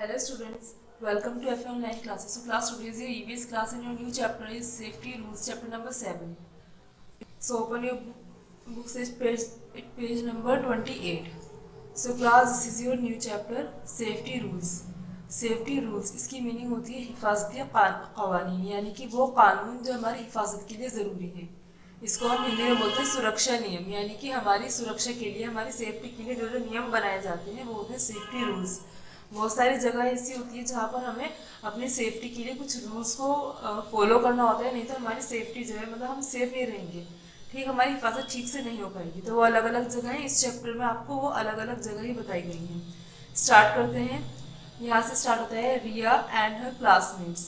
Hello students, welcome to FM online classes. So class today is your EVS class and your new chapter is safety rules, chapter number 7. So open your books is page number 28. So class this is your new chapter safety rules. Safety rules इसकी meaning होती है हिफाजती कवानीन, यानी कि वो कानून जो हमारी हिफाजत के लिए ज़रूरी है। इसको हम हिंदी में बोलते हैं सुरक्षा नियम, यानी कि हमारी सुरक्षा के लिए, हमारी सेफ्टी के लिए जो जो नियम बनाए जाते हैं वो होते हैं सेफ्टी रूल्स। बहुत सारी जगह ऐसी होती है जहाँ पर हमें अपनी सेफ्टी के लिए कुछ रूल्स को फॉलो करना होता है, नहीं तो हमारी सेफ्टी जो है मतलब हम सेफ नहीं रहेंगे, ठीक, हमारी हिफाजत ठीक से नहीं हो पाएगी। तो वो अलग अलग जगह है, इस चैप्टर में आपको वो अलग अलग जगह ही बताई गई हैं। स्टार्ट करते हैं, यहाँ से स्टार्ट होता है। Riya and her classmates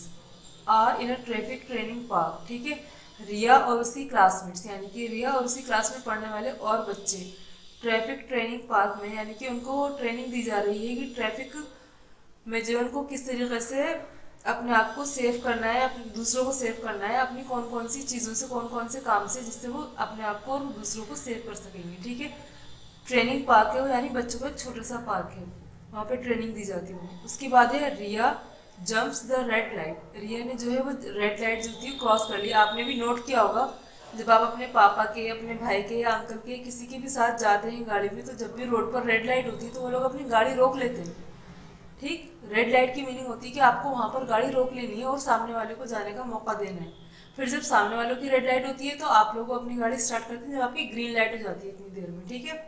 are in a traffic training park, ठीक है। रिया और उसकी क्लासमेट्स, यानी कि रिया और उसकी क्लास में पढ़ने वाले और बच्चे ट्रैफिक ट्रेनिंग पार्क में, यानी कि उनको ट्रेनिंग दी जा रही है कि ट्रैफिक में जो उनको किस तरीके से अपने आप को सेव करना है, अपने दूसरों को सेव करना है, अपनी कौन कौन सी चीज़ों से, कौन कौन से काम से, जिससे वो अपने आप को और दूसरों को सेव कर सकेंगे, ठीक है। ट्रेनिंग पार्क है वो, यानी बच्चों का एक छोटा सा पार्क है, वहाँ पे ट्रेनिंग दी जाती है। उसके बाद है रिया जंप्स द रेड लाइट। रिया ने जो है वो रेड लाइट जो थी क्रॉस कर लिया। आपने भी नोट किया होगा, जब आप अपने पापा के, अपने भाई के या अंकल के, किसी के भी साथ जाते हैं गाड़ी में, तो जब भी रोड पर रेड लाइट होती है तो वो लोग अपनी गाड़ी रोक लेते हैं, ठीक। रेड लाइट की मीनिंग होती है कि आपको वहाँ पर गाड़ी रोक लेनी है और सामने वाले को जाने का मौका देना है। फिर जब सामने वालों की रेड लाइट होती है तो आप लोग अपनी गाड़ी स्टार्ट करते हैं जब आपकी ग्रीन लाइट हो जाती है इतनी देर में, ठीक है।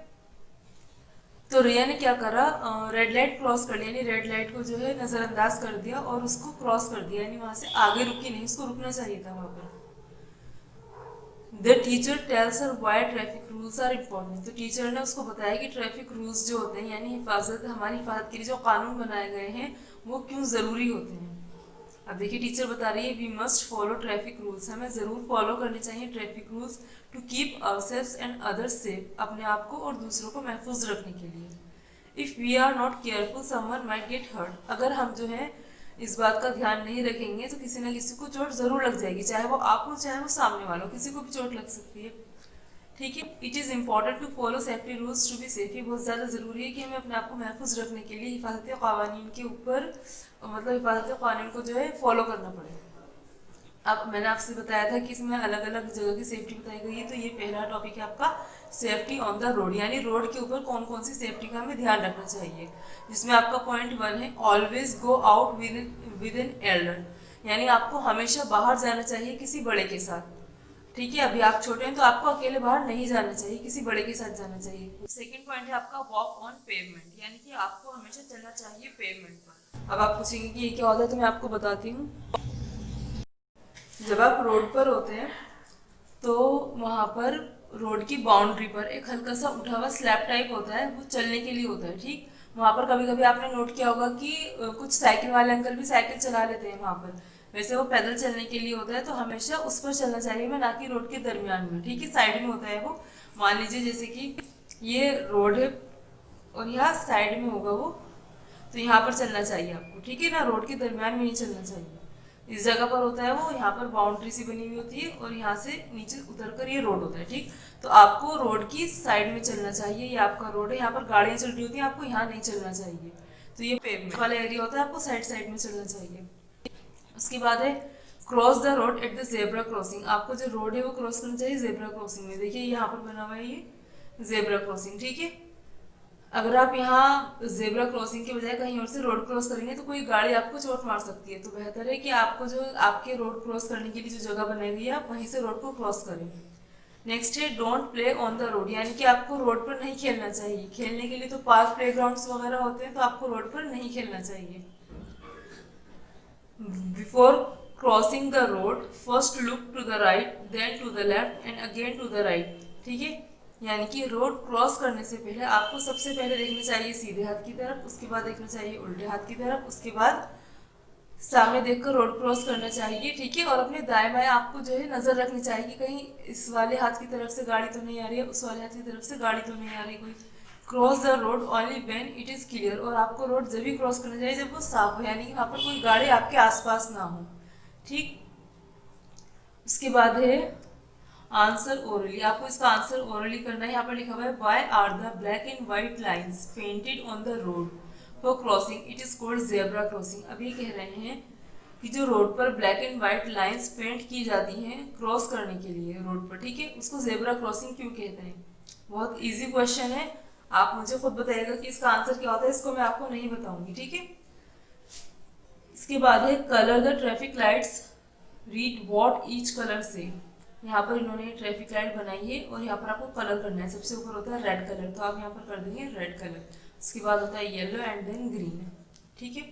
तो रिया ने क्या करा, रेड लाइट क्रॉस कर लिया, यानी रेड लाइट को जो है नज़रअंदाज कर दिया और उसको क्रॉस कर दिया, यानी वहाँ से आगे रुकी नहीं, उसको रुकना चाहिए था वहाँ पर। The teacher tells her why traffic rules are important. तो टीचर ने उसको बताया कि ट्रैफिक रूल्स जो होते हैं, यानी हिफाजत, हमारी हिफाजत के लिए जो कानून बनाए गए हैं वो क्यों ज़रूरी होते हैं। अब देखिए टीचर बता रही है we must follow traffic rules, हमें ज़रूर फॉलो करने चाहिए traffic rules to keep ourselves and others safe, अपने आप को और दूसरों को महफूज रखने के लिए। If we are not careful someone might get hurt, अगर हम जो है इस बात का ध्यान नहीं रखेंगे तो किसी न किसी को चोट ज़रूर लग जाएगी, चाहे वो आप हो चाहे वो सामने वाला हो, किसी को भी चोट लग सकती है, ठीक है। It is important to follow safety rules to be safe, ये बहुत ज़्यादा ज़रूरी है कि हमें अपने आप को महफूज रखने के लिए हिफाजती कवानीन के ऊपर, मतलब हिफाजती कानून को जो है फॉलो करना पड़े। अब मैंने आपसे बताया था कि इसमें अलग अलग जगह की सेफ्टी बताई गई है, तो ये पहला टॉपिक है आपका सेफ्टी ऑन द रोड, यानी रोड के ऊपर कौन कौन सी सेफ्टी का हमें ध्यान रखना चाहिए। जिसमें आपका पॉइंट 1 है always go out with an elder, यानी आपको हमेशा बाहर जाना चाहिए किसी बड़े के साथ, ठीक है। अभी आप छोटे हैं तो आपको अकेले बाहर नहीं जाना चाहिए, किसी बड़े के साथ जाना चाहिए। सेकंड पॉइंट है आपका वॉक ऑन पेवमेंट, यानी कि आपको हमेशा चलना चाहिए पेवमेंट पर। अब आप पूछेंगे कि ये क्या होता है, तो मैं आपको बताती हूँ। जब आप रोड पर होते हैं तो वहाँ पर रोड की बाउंड्री पर एक हल्का सा उठा हुआ स्लैब टाइप होता है, वो चलने के लिए होता है, ठीक। वहाँ पर कभी कभी आपने नोट किया होगा कि कुछ साइकिल वाले अंकल भी साइकिल चला लेते हैं वहाँ पर, वैसे वो पैदल चलने के लिए होता है, तो हमेशा उस पर चलना चाहिए मैं, ना कि रोड के दरमियान में, ठीक है। साइड में होता है वो, मान लीजिए जैसे कि ये रोड है और यहाँ साइड में होगा वो, तो यहाँ पर चलना चाहिए आपको, ठीक है ना, रोड के दरमियान में नहीं चलना चाहिए। इस जगह पर होता है वो, यहाँ पर बाउंड्री सी बनी हुई होती है और यहाँ से नीचे उतर कर ये रोड होता है, ठीक। तो आपको रोड की साइड में चलना चाहिए, ये आपका रोड है, यहाँ पर गाड़ियाँ चल रही होती हैं, आपको यहाँ नहीं चलना चाहिए। तो ये पेवमेंट वाला एरिया होता है, आपको साइड साइड में चलना चाहिए। उसके बाद है cross the road at the zebra crossing, आपको जो रोड है वो क्रॉस करना चाहिए जेब्रा क्रॉसिंग में। देखिए यहाँ पर बना हुआ है ये जेब्रा क्रॉसिंग, ठीक है। अगर आप यहाँ जेब्रा क्रॉसिंग के बजाय कहीं और से रोड क्रॉस करेंगे तो कोई गाड़ी आपको चोट मार सकती है, तो बेहतर है कि आपको जो आपके रोड क्रॉस करने के लिए जो जगह बनाई हुई है आप वहीं से रोड को क्रॉस करें। नेक्स्ट है don't play on the road, यानी कि आपको रोड पर नहीं खेलना चाहिए। खेलने के लिए तो पार्क प्ले ग्राउंड्स वगैरह होते हैं, तो आपको रोड पर नहीं खेलना चाहिए। Before crossing the road first look to the right then to the left and again to the right, ठीक है। यानी कि रोड क्रॉस करने से पहले आपको सबसे पहले देखना चाहिए सीधे हाथ की तरफ, उसके बाद देखना चाहिए उल्टे हाथ की तरफ, उसके बाद सामने देखकर रोड क्रॉस करना चाहिए, ठीक है। और अपने दाएं बाएं आपको जो है नजर रखनी चाहिए कि कहीं इस वाले हाथ की तरफ से गाड़ी तो नहीं आ रही है, उस वाले हाथ की तरफ से गाड़ी तो नहीं आ रही कोई। Cross the road only when it is clear, और आपको रोड जब भी क्रॉस करना चाहिए जब वो साफ हो, यानी कि वहाँ पर कोई गाड़ी आपके आसपास ना हो, ठीक। उसके बाद है आंसर ओरली, आपको इसका आंसर ओरली करना है। यहाँ पर लिखा हुआ है why are the black and white lines painted on the road for crossing it is called zebra crossing. अब ये कह रहे हैं कि जो रोड पर black and white lines paint की जाती हैं क्रॉस करने के लिए रोड पर, ठीक है, उसको जेब्रा क्रॉसिंग क्यों कहते हैं। बहुत इजी क्वेश्चन है, आप मुझे खुद बताइएगा कि इसका आंसर क्या होता है, इसको मैं आपको नहीं बताऊंगी, ठीक है। इसके बाद है colour the traffic lights, read what each colour से। यहाँ पर इन्होंने ट्रैफिक लाइट बनाई है और यहाँ पर आपको कलर करना है। सबसे ऊपर होता है रेड कलर, तो आप यहाँ पर कर देंगे रेड कलर। इसके बाद होता है येलो एंड देन ग्रीन, ठीक है।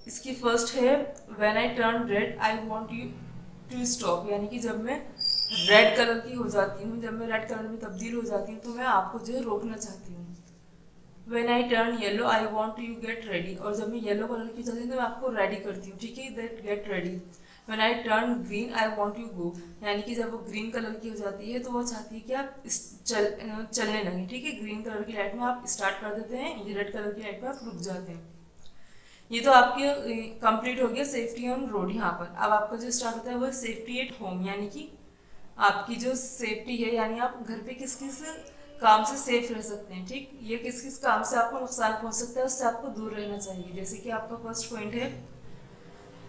इसकी फर्स्ट है when I turn red I want you to stop, यानी कि जब मैं रेड कलर की हो जाती हूँ, जब मैं रेड कलर में तब्दील हो जाती हूँ तो मैं आपको जो है रोकना चाहती हूँ। When I turn yellow I want you get ready, और जब मैं येलो कलर की जाती हूँ तो मैं आपको रेडी करती हूँ, ठीक है, that get ready. When I turn green I want you go, यानी कि जब वो ग्रीन कलर की हो जाती है तो वो चाहती है कि आप चलने लगे, ठीक है। ग्रीन कलर की लाइट में आप स्टार्ट कर देते हैं, ये रेड कलर की लाइट में आप रुक जाते हैं। ये तो आपके कंप्लीट हो गया सेफ्टी ऑन रोड। यहाँ पर अब आपका जो स्टार्ट होता है वो सेफ्टी एट होम, यानी कि आपकी जो सेफ्टी है, यानी आप घर पे किस किस काम से सेफ रह सकते हैं, ठीक, ये किस किस काम से आपको नुकसान पहुंच सकता है उससे आपको दूर रहना चाहिए। जैसे कि आपका फर्स्ट पॉइंट है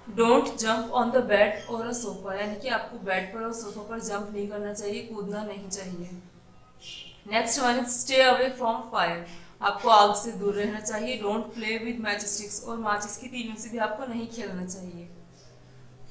don't jump on the bed और अ सोफा, यानी कि आपको बेड पर और सोफा पर जंप नहीं करना चाहिए, कूदना नहीं चाहिए। Next one is stay away from fire, आपको आग से दूर रहना चाहिए। Don't play with match sticks, और माचिस की तीलियों से भी आपको नहीं खेलना चाहिए।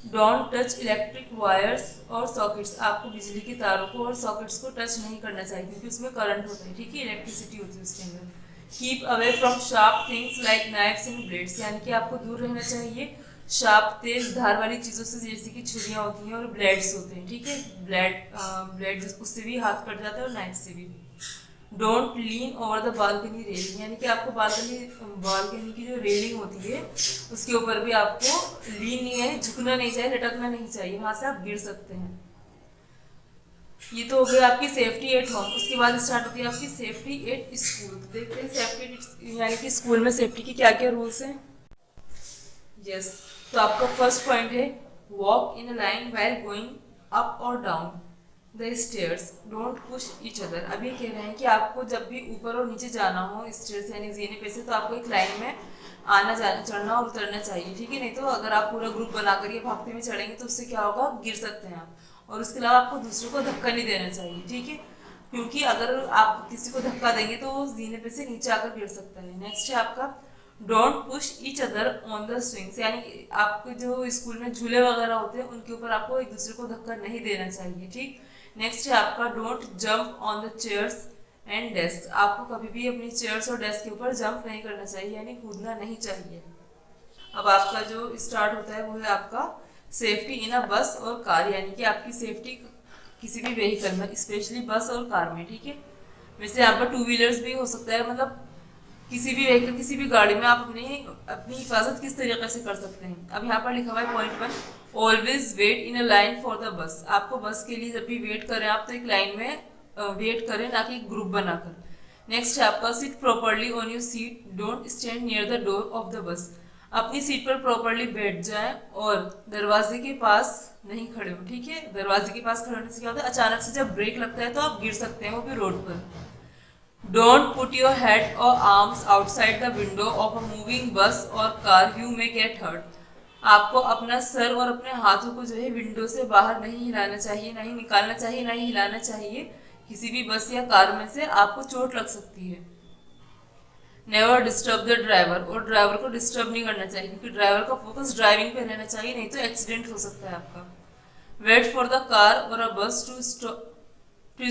डोंट टच इलेक्ट्रिक वायर्स और सॉकेट्स, आपको बिजली के तारों को और सॉकेट्स को टच नहीं करना चाहिए क्योंकि उसमें करंट होता है, ठीक है, इलेक्ट्रिसिटी होती है उसके अंदर। Keep away from sharp things like knifes and blades, यानी कि आपको दूर रहना चाहिए शार्प तेज धार वाली चीज़ों से, जैसे कि छुरियाँ होती हैं और ब्लेड्स होते हैं, ठीक है, ब्लेड उससे भी हाथ कट जाता है और नाइफ से भी। Don't lean over the balcony railing, यानी कि आपको बालकनी की जो रेलिंग होती है उसके ऊपर भी आपको लीन नहीं है, झुकना नहीं चाहिए, लटकना नहीं चाहिए, वहां से आप गिर सकते हैं। ये तो हो गई आपकी सेफ्टी एट होम। उसके बाद स्टार्ट होती है आपकी सेफ्टी एट स्कूल। देखते हैं सेफ्टी यानी कि स्कूल में सेफ्टी के क्या क्या रूल्स हैं। यस, तो आपका फर्स्ट पॉइंट है walk in a line while going up और down the stairs, don't push each other. अब ये कह रहे हैं कि आपको जब भी ऊपर और नीचे जाना हो स्टेयर्स यानी जीने पे से, तो आपको एक लाइन में आना जाना, चढ़ना और उतरना चाहिए, ठीक है। नहीं तो अगर आप पूरा ग्रुप बनाकर ये भागते में चढ़ेंगे तो उससे क्या होगा, गिर सकते हैं आप। और उसके अलावा आपको दूसरों को धक्का नहीं देना चाहिए, ठीक है, क्योंकि अगर आप किसी को धक्का देंगे तो वो जीने पे से नीचे आकर गिर सकता है। नेक्स्ट है आपका don't push each other on the swings, यानी आपके जो स्कूल में झूले वगैरह होते हैं उनके ऊपर आपको एक दूसरे को धक्का नहीं देना चाहिए, ठीक। नेक्स्ट है आपका don't jump on the chairs and desk, आपको कभी भी अपनी चेयर्स और डेस्क के ऊपर जंप नहीं करना चाहिए, यानी कूदना नहीं चाहिए। अब आपका जो स्टार्ट होता है वो है आपका सेफ्टी इन अ बस और कार, यानी कि आपकी सेफ्टी किसी भी व्हीकल में, स्पेशली बस और कार में, ठीक है। वैसे यहाँ पर टू व्हीलर्स भी हो सकता है, मतलब किसी भी व्हीकल, किसी भी गाड़ी में आप अपनी हिफाजत किस तरीके से कर सकते हैं। अब यहाँ पर लिखा हुआ है point 1 always wait in a line for the bus, आपको बस के लिए जब भी वेट करें आप तो एक लाइन में वेट करें, ना कि ग्रुप बनाकर। नेक्स्ट है आपका seat properly on your seat, don't stand near the door of the bus, अपनी सीट पर प्रॉपरली बैठ जाएं और दरवाजे के पास नहीं खड़े हो, ठीक है। दरवाजे के पास खड़े होने से क्या होता है, अचानक से जब ब्रेक लगता है तो आप गिर सकते हैं, वो भी रोड पर। Don't put your head or arms outside the window of a moving bus or car, you may get hurt. आपको अपना सर और अपने हाथों को जो है विंडो से बाहर नहीं हिलाना चाहिए, नहीं निकालना चाहिए, नहीं हिलाना चाहिए। किसी भी बस या कार में से आपको चोट लग सकती है। नेवर डिस्टर्ब द ड्राइवर, और ड्राइवर को डिस्टर्ब नहीं करना चाहिए क्योंकि ड्राइवर का फोकस ड्राइविंग पे रहना चाहिए, नहीं तो एक्सीडेंट हो सकता है आपका। वेट फॉर द कार और a bus to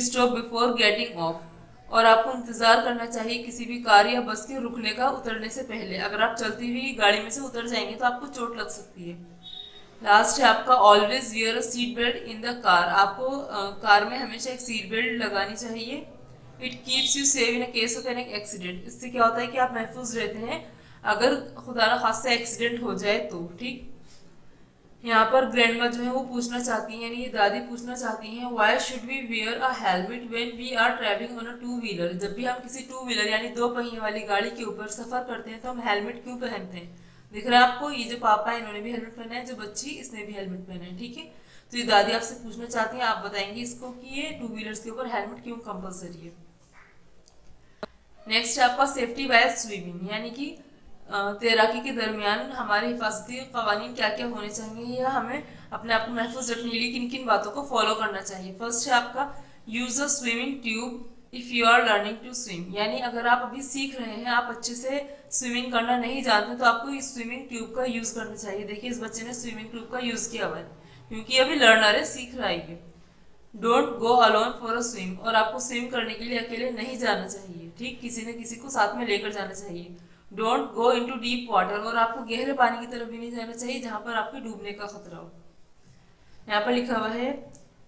stop before getting off, और आपको इंतजार करना चाहिए किसी भी कार या बस के रुकने का, उतरने से पहले। अगर आप चलती हुई गाड़ी में से उतर जाएंगे तो आपको चोट लग सकती है। लास्ट है आपका always wear a seat belt in the car, आपको कार में हमेशा एक सीट बेल्ट लगानी चाहिए। It keeps you save in case of an accident, इससे क्या होता है कि आप महफूज रहते हैं अगर खुदा ना खास्ता एक्सीडेंट हो जाए तो, ठीक। यहाँ पर ग्रैंडमा जो है वो पूछना चाहती हैं, यानी ये दादी पूछना चाहती हैं why should we wear a helmet when we are travelling on a two wheeler, जब भी हम किसी टू व्हीलर यानी दो पहिए वाली गाड़ी के ऊपर सफर करते हैं तो हम हेलमेट क्यों पहनते हैं। दिख रहा है आपको, ये जो पापा है इन्होंने भी हेलमेट पहना है, जो बच्ची इसने भी हेलमेट पहना है, ठीक है। तो ये दादी आपसे पूछना चाहती हैं, आप बताएंगे इसको कि ये टू व्हीलर्स के ऊपर हेलमेट क्यों कंपलसरी है। नेक्स्ट है आपका सेफ्टी वाइल स्विमिंग, यानी कि तैराकी के दरमियान हमारे हिफाजती कवानीन क्या क्या होने चाहिए या हमें अपने आप को महफूज रखने के लिए किन किन बातों को फॉलो करना चाहिए। फर्स्ट है आपका use a swimming tube if you are learning to swim, यानी अगर आप अभी सीख रहे हैं, आप अच्छे से स्विमिंग करना नहीं जानते, तो आपको इस स्विमिंग ट्यूब का यूज करना चाहिए। देखिए इस बच्चे ने स्विमिंग ट्यूब का यूज किया हुआ है क्योंकि अभी लर्नर है, सीख रहा है। Don't go alone for a swim, और आपको स्विम करने के लिए अकेले नहीं जाना चाहिए, ठीक, किसी न किसी को साथ में लेकर जाना चाहिए। Don't go into deep water, और आपको गहरे पानी की तरफ भी नहीं जाना चाहिए जहां पर आपके डूबने का खतरा हो। यहाँ पर लिखा हुआ है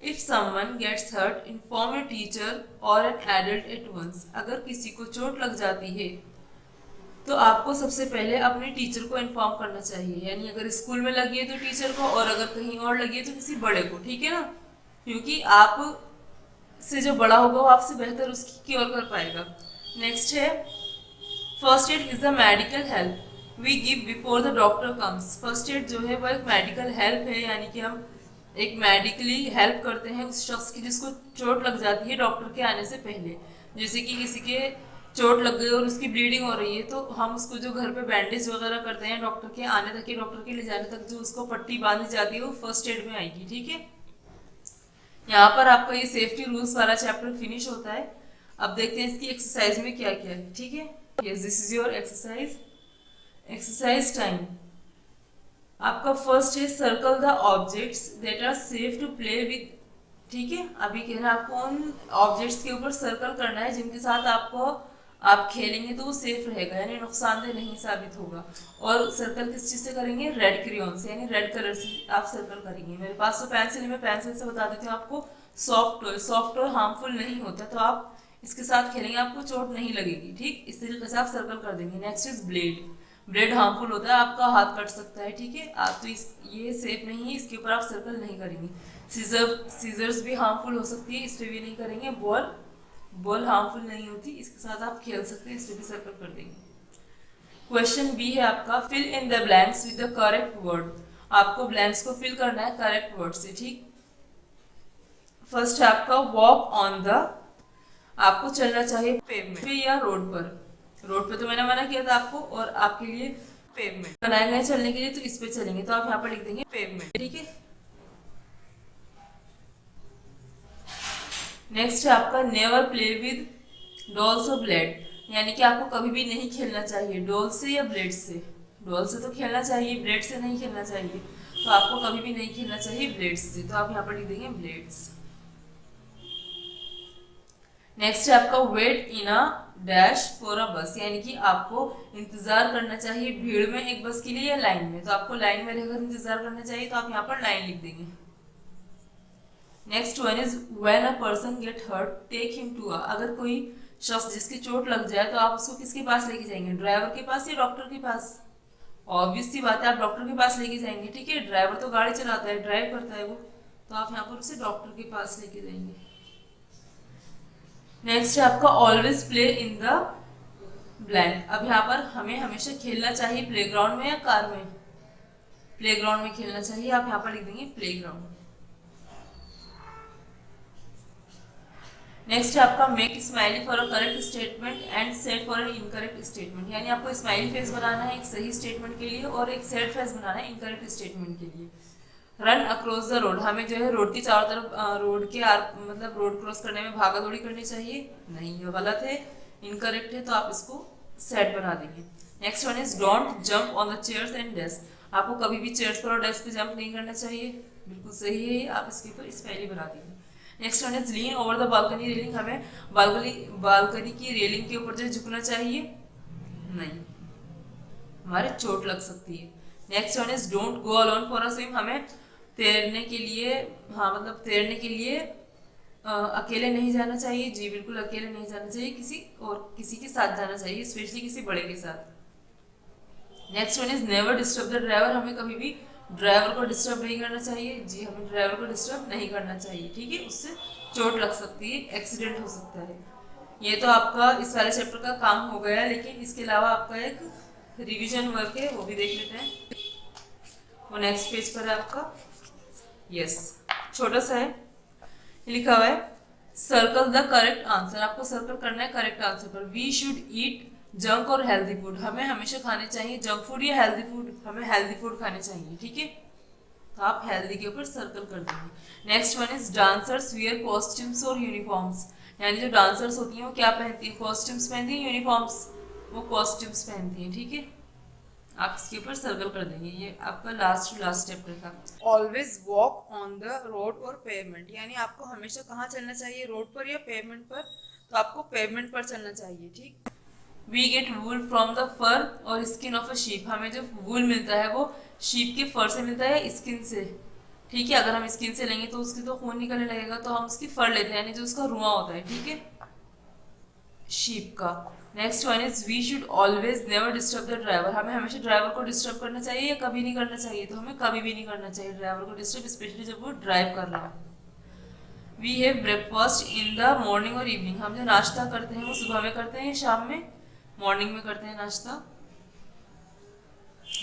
if someone gets hurt inform your teacher और एन एडल्ट एट वंस, अगर किसी को चोट लग जाती है तो आपको सबसे पहले अपने टीचर को इन्फॉर्म करना चाहिए, यानी अगर स्कूल में लगी है तो टीचर को, और अगर कहीं और लगी है तो किसी बड़े को, ठीक है ना, क्योंकि आप से जो बड़ा होगा वो आपसे बेहतर उसकी क्योर कर पाएगा। नेक्स्ट है first aid is the medical help we give before the doctor comes. First aid जो है वो एक मेडिकल हेल्प है, यानी कि हम एक मेडिकली हेल्प करते हैं उस शख्स की जिसको चोट लग जाती है डॉक्टर के आने से पहले। जैसे कि किसी के चोट लग गई और उसकी ब्लीडिंग हो रही है तो हम उसको जो घर पे बैंडेज वगैरह करते हैं डॉक्टर के आने तक, डॉक्टर के ले जाने तक जो उसको पट्टी बांधी जाती है वो फर्स्ट एड में आएगी, ठीक है। यहाँ पर आपका ये सेफ्टी रूल्स वाला चैप्टर फिनिश होता है। अब देखते हैं इसकी एक्सरसाइज में क्या क्या है, ठीक है। Yes, this is your exercise. Exercise time आपका फर्स्ट है circle the objects that are safe to play with, ठीक है। अभी कहना आपको उन ऑब्जेक्ट्स के ऊपर सर्कल करना है जिनके साथ आप खेलेंगे तो वो सेफ रहेगा, यानी नुकसानदेह नहीं साबित होगा। और सर्कल किस चीज से करेंगे, रेड क्रेयॉन से, यानी रेड कलर से आप सर्कल करेंगे। मेरे पास तो पेंसिल है, मैं पेंसिल से बता देती हूँ आपको। सॉफ्ट टॉय हार्मफुल नहीं होता, तो आप इसके साथ खेलेंगे आपको चोट नहीं लगेगी, ठीक। इस तरीके से आप सर्कल कर देंगे। Next is blade. Blade harmful होता है, आपका हाथ कट सकता है, ठीक है। आप तो ये सेफ नहीं है, इसके ऊपर आप सर्कल नहीं करेंगे। सीजर्स भी हार्मफुल हो सकती है, इस पर भी नहीं करेंगे। बॉल हार्मफुल नहीं होती, इसके साथ आप खेल सकते हैं, इस पर भी सर्कल कर देंगे। क्वेश्चन बी है आपका fill in the blanks with the correct word. आपको ब्लैंक्स को फिल करना है करेक्ट वर्ड से, ठीक। फर्स्ट है आपका वॉक ऑन द, आपको चलना चाहिए पेवमेंट पे या रोड पर। रोड पे तो मैंने मना किया था आपको, और आपके लिए पेवमेंट बनाए गए चलने के लिए, तो इस पे चलेंगे, तो आप यहाँ पर लिख देंगे पेवमेंट, ठीक है। नेक्स्ट है आपका नेवर प्ले विद डॉल्स और ब्लेड, यानी कि आपको कभी भी नहीं खेलना चाहिए डॉल से या ब्लेड से। डॉल से तो खेलना चाहिए, ब्लेड से नहीं खेलना चाहिए, तो आपको कभी भी नहीं खेलना चाहिए ब्लेड से, तो आप यहाँ पर लिख देंगे ब्लेड्स। नेक्स्ट है आपका wait in a dash for a bus, यानी कि आपको इंतजार करना चाहिए भीड़ में एक बस के लिए या लाइन में, तो आपको लाइन में रहकर इंतजार करना चाहिए, तो आप यहाँ पर लाइन लिख देंगे। Next one is when a person get hurt take him to a, अगर कोई शख्स जिसकी चोट लग जाए तो आप उसको किसके पास लेके जाएंगे, ड्राइवर के पास या डॉक्टर के पास। ऑब्वियस सी बात है, आप डॉक्टर के पास लेके जाएंगे, ठीक है। ड्राइवर तो गाड़ी चलाता है, ड्राइव करता है वो, तो आप यहाँ पर उसे डॉक्टर के पास लेके जाएंगे। नेक्स्ट है आपका always play in the blank. अब यहाँ पर हमें हमेशा खेलना चाहिए प्लेग्राउंड में या कार में, प्लेग्राउंड में खेलना चाहिए, आप यहाँ पर लिख देंगे प्लेग्राउंड। नेक्स्ट है आपका make smiley for a correct statement and said for an incorrect statement, यानी आपको स्माइली फेस बनाना है एक सही स्टेटमेंट के लिए और एक सैड फेस बनाना है इनकरेक्ट स्टेटमेंट के लिए। रन अक्रॉस द रोड, हमें जो है रोड की चारों तरफ रोड के मतलब रोड क्रॉस करने में भागा दौड़ी करनी चाहिए, नहीं ये गलत है, इनकरेक्ट है, तो आप इसको सेट बना देंगे। Next one is don't jump on the chairs and desk, आपको कभी भी चेयर्स पर और डेस्क पे जंप नहीं करना चाहिए, बिल्कुल सही है, आप इसके ऊपर स्माइली बना देंगे। Next one is lean over the balcony railing, हमें बालकनी की रेलिंग के ऊपर जो झुकना चाहिए, नहीं, हमारे चोट लग सकती है। Next one is don't go alone for a swim, हमें तैरने के लिए, हाँ मतलब तैरने के लिए अकेले नहीं जाना चाहिए, जी बिल्कुल अकेले नहीं जाना चाहिए, किसी के साथ जाना चाहिए, स्पेशली किसी बड़े के साथ। Next one is never disturb the driver, हमें कभी भी ड्राइवर को डिस्टर्ब नहीं करना चाहिए, जी हमें ड्राइवर को डिस्टर्ब नहीं करना चाहिए, ठीक है, उससे चोट लग सकती है, एक्सीडेंट हो सकता है। ये तो आपका इस वाले चैप्टर का काम हो गया, लेकिन इसके अलावा आपका एक रिवीजन वर्क है, वो भी देख लेते हैं। वो नेक्स्ट पेज पर है आपका, यस छोटा सा है, लिखा हुआ है सर्कल द करेक्ट आंसर, आपको सर्कल करना है करेक्ट आंसर पर। वी शुड ईट जंक और हेल्दी फूड, हमें हमेशा खाने चाहिए जंक फूड या हेल्दी फूड, हमें हेल्दी फूड खाने चाहिए, ठीक है। तो आप हेल्दी के ऊपर सर्कल कर देंगे। Next one is dancers wear costumes और यूनिफॉर्म्स, यानी जो डांसर्स होती हैं वो क्या पहनती है, कॉस्ट्यूम्स पहनती है, यूनिफॉर्म्स, वो कॉस्ट्यूम्स पहनती हैं, ठीक है। आप इसके ऊपर सर्कल कर देंगे। ये आपका लास्ट चैप्टर था। Always walk on the road और पेवमेंट, यानी आपको हमेशा कहाँ चलना चाहिए, रोड पर या पेवमेंट पर, तो आपको पेवमेंट पर चलना चाहिए, ठीक। We get wool from the fur और स्किन ऑफ अ शीप, हमें जो वूल मिलता है वो शीप के फर से मिलता है, स्किन से, ठीक है। अगर हम स्किन से लेंगे तो उसकी तो खून निकलने लगेगा, तो हम उसकी फर लेते हैं, यानी जो उसका रुआं होता है, ठीक है, शीप का। Next one is we should always never disturb the driver, हमें हमेशा ड्राइवर को डिस्टर्ब करना चाहिए या कभी नहीं करना चाहिए, तो हमें कभी भी नहीं करना चाहिए ड्राइवर को डिस्टर्ब, स्पेशली जब वो ड्राइव कर रहा हो। We have breakfast in the morning और इवनिंग, हम जो नाश्ता करते हैं वो सुबह में करते हैं या शाम में, मॉर्निंग में करते हैं नाश्ता,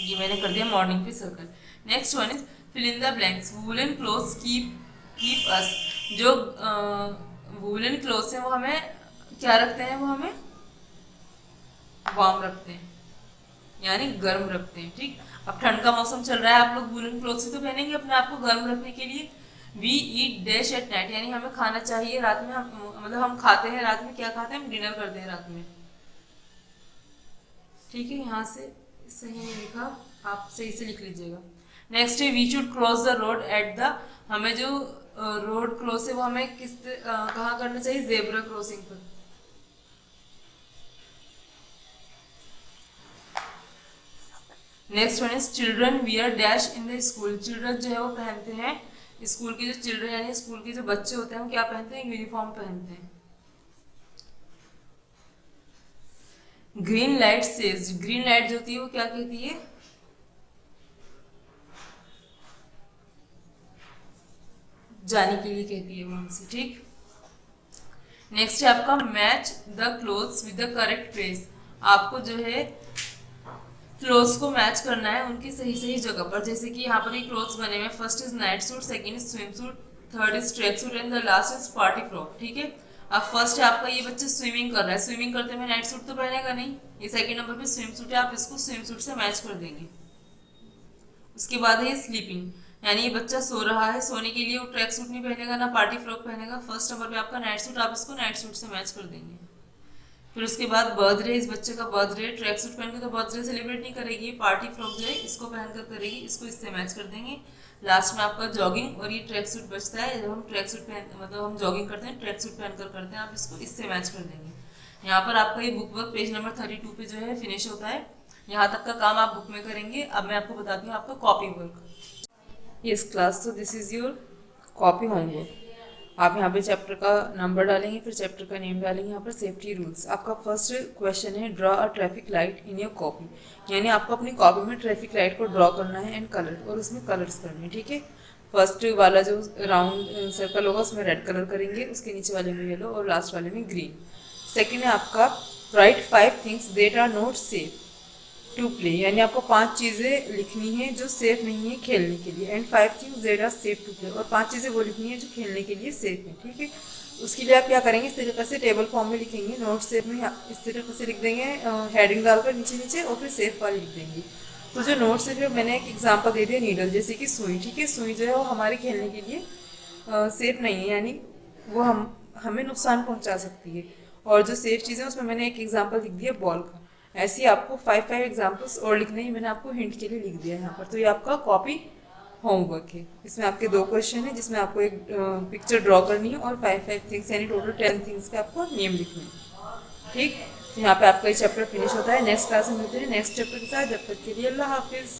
ये मैंने कर दिया मॉर्निंग पे circle. Next one is fill in the blanks, woollen clothes keep us, जो वूलन क्लोथ्स हैं वो हमें क्या रखते हैं, वो हमें वार्म रखते हैं, यानी गर्म रखते हैं, ठीक। अब ठंड का मौसम चल रहा है, आप लोग वूलन क्लोथ्स ही तो पहनेंगे अपने आप को गर्म रखने के लिए। We eat dash at night, यानी हमें खाना चाहिए रात में, हम मतलब हम खाते हैं रात में, क्या खाते हैं, हम डिनर करते हैं रात में, ठीक है। यहाँ से सही नहीं लिखा, आप सही से लिख लीजिएगा। नेक्स्ट है we should cross the road at the, हमें जो रोड क्रॉस है वो हमें कहाँ करना चाहिए, जेब्रा क्रॉसिंग पर। Next one is children wear dash in the school, children जो है वो पहनते हैं, स्कूल के जो चिल्ड्रन यानी स्कूल के जो बच्चे होते हैं वो क्या पहनते हैं, यूनिफॉर्म पहनते हैं। Green light says, green light जो होती है वो क्या कहती है, जाने के लिए कहती है वो हमसे, ठीक। नेक्स्ट है आपका match the clothes with the correct place, आपको जो है क्लोथ्स को मैच करना है उनकी सही सही जगह पर, जैसे कि यहाँ पर ये क्लोथ्स बने हुए, first is night suit, second is swim suit, third is track suit and the last is party frock, ठीक है। अब फर्स्ट है आपका ये बच्चा स्विमिंग कर रहा है, स्विमिंग करते हुए नाइट सूट तो पहनेगा नहीं, ये सेकंड नंबर पे स्विम सूट है, आप इसको स्विम सूट से मैच कर देंगे। उसके बाद है स्लीपिंग, यानी ये बच्चा सो रहा है, सोने के लिए वो ट्रैक सूट नहीं पहनेगा ना पार्टी फ्रॉक पहनेगा, फर्स्ट नंबर पे आपका नाइट सूट, आप इसको नाइट सूट से मैच कर देंगे। फिर उसके बाद बर्थडे, इस बच्चे का बर्थडे, ट्रैक सूट पहन के तो बर्थडे सेलिब्रेट नहीं करेगी, पार्टी फ्रॉक जो है इसको पहनकर करेगी, इसको इससे मैच कर देंगे। लास्ट में आपका जॉगिंग और ये ट्रैक सूट बचता है, जब हम ट्रैक सूट पहन मतलब हम जॉगिंग करते हैं ट्रैक सूट पहनकर करते हैं, आप इसको इससे मैच कर देंगे। यहाँ पर आपका ये बुक वर्क पेज नंबर 32 पे जो है फिनिश होता है, यहाँ तक का काम आप बुक में करेंगे। अब मैं आपको बताती हूँ आपका कॉपी वर्क। यस क्लास, तो this is your copy homework. आप यहाँ पे चैप्टर का नंबर डालेंगे, फिर चैप्टर का नेम डालेंगे, यहाँ पर सेफ्टी रूल्स। आपका फर्स्ट क्वेश्चन है draw a traffic light in your copy, यानी आपको अपनी कॉपी में ट्रैफिक लाइट को ड्रॉ करना है एंड कलर, और उसमें कलर्स करने हैं, ठीक है। फर्स्ट वाला जो राउंड सर्कल होगा उसमें रेड कलर करेंगे, उसके नीचे वाले में येलो और लास्ट वाले में ग्रीन। सेकेंड है आपका write 5 things that are not safe to play, यानी आपको 5 चीज़ें लिखनी है जो सेफ नहीं है खेलने के लिए, and 5 things that are safe to play, और 5 चीज़ें वो लिखनी है जो खेलने के लिए सेफ है, ठीक है। उसके लिए आप क्या करेंगे, इस तरीके से टेबल फॉर्म में लिखेंगे, नोट सेफ में इस तरीके से लिख देंगे, हेडिंग डालकर नीचे नीचे, और फिर सेफ वाले लिख देंगे। तो जो नोट सेफ है मैंने एक एग्जाम्पल दे दिया, नीडल, जैसे कि सुई, ठीक है, सुई जो है वो हमारे खेलने के लिए सेफ नहीं है, यानी वो हमें नुकसान पहुंचा सकती है। और जो सेफ चीज़ें उसमें मैंने एक एग्जाम्पल लिख दिया बॉल का। ऐसे ही आपको 5 एग्जाम्पल्स और लिखने ही मैंने आपको हिंट के लिए लिख दिया है यहाँ पर। तो ये आपका कॉपी होमवर्क है, इसमें आपके 2 क्वेश्चन है जिसमें आपको एक पिक्चर ड्रॉ करनी है और 5 थिंग्स यानी टोटल 10 थिंग्स के आपको नेम लिखने हैं, ठीक। तो यहाँ पे आपका ये चैप्टर फिनिश होता है। नेक्स्ट क्लास में मिलते हैं नेक्स्ट चैप्टर के साथ, जब तक के लिए अल्लाह हाफिज़।